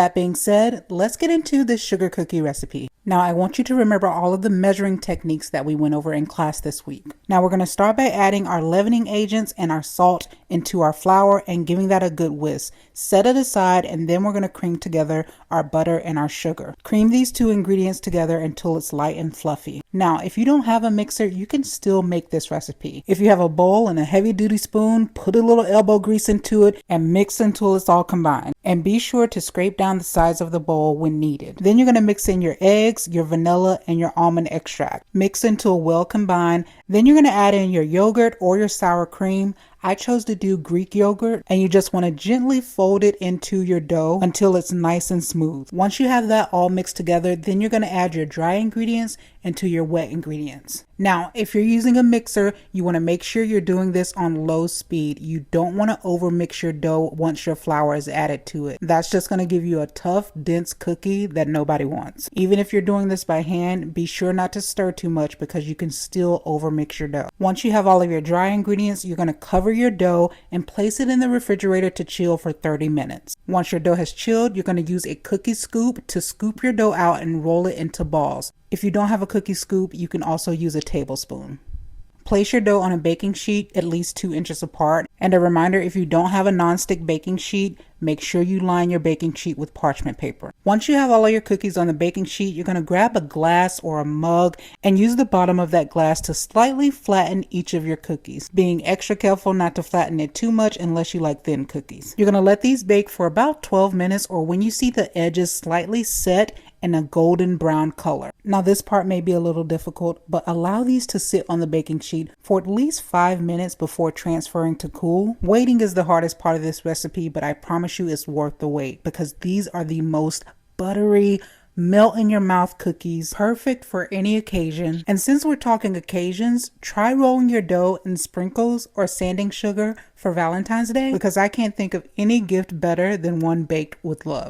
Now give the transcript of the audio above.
That being said, let's get into this sugar cookie recipe. Now I want you to remember all of the measuring techniques that we went over in class this week. Now we're going to start by adding our leavening agents and our salt into our flour and giving that a good whisk. Set it aside, and then we're going to cream together our butter and our sugar. Cream these two ingredients together until it's light and fluffy. Now if you don't have a mixer, you can still make this recipe. If you have a bowl and a heavy duty spoon, put a little elbow grease into it and mix until it's all combined. And be sure to scrape down the sides of the bowl when needed. Then you're going to mix in your eggs, your vanilla, and your almond extract. Mix until well combined. Then you're going to add in your yogurt or your sour cream. I chose to do Greek yogurt, and you just want to gently fold it into your dough until it's nice and smooth. Once you have that all mixed together, then you're going to add your dry ingredients into your wet ingredients. Now, if you're using a mixer, you want to make sure you're doing this on low speed. You don't want to over mix your dough once your flour is added to it. That's just going to give you a tough, dense cookie that nobody wants. Even if you're doing this by hand, be sure not to stir too much because you can still over mix your dough. Once you have all of your dry ingredients, you're going to cover your dough and place it in the refrigerator to chill for 30 minutes. Once your dough has chilled, you're going to use a cookie scoop to scoop your dough out and roll it into balls. If you don't have a cookie scoop, you can also use a tablespoon. Place your dough on a baking sheet at least 2 inches apart. And a reminder, if you don't have a nonstick baking sheet, make sure you line your baking sheet with parchment paper. Once you have all of your cookies on the baking sheet, you're going to grab a glass or a mug and use the bottom of that glass to slightly flatten each of your cookies, being extra careful not to flatten it too much unless you like thin cookies. You're going to let these bake for about 12 minutes, or when you see the edges slightly set in a golden brown color. Now this part may be a little difficult, but allow these to sit on the baking sheet for at least 5 minutes before transferring to cool. Waiting is the hardest part of this recipe, but I promise you it's worth the wait because these are the most buttery, melt in your mouth cookies, perfect for any occasion. And since we're talking occasions, try rolling your dough in sprinkles or sanding sugar for Valentine's Day, because I can't think of any gift better than one baked with love.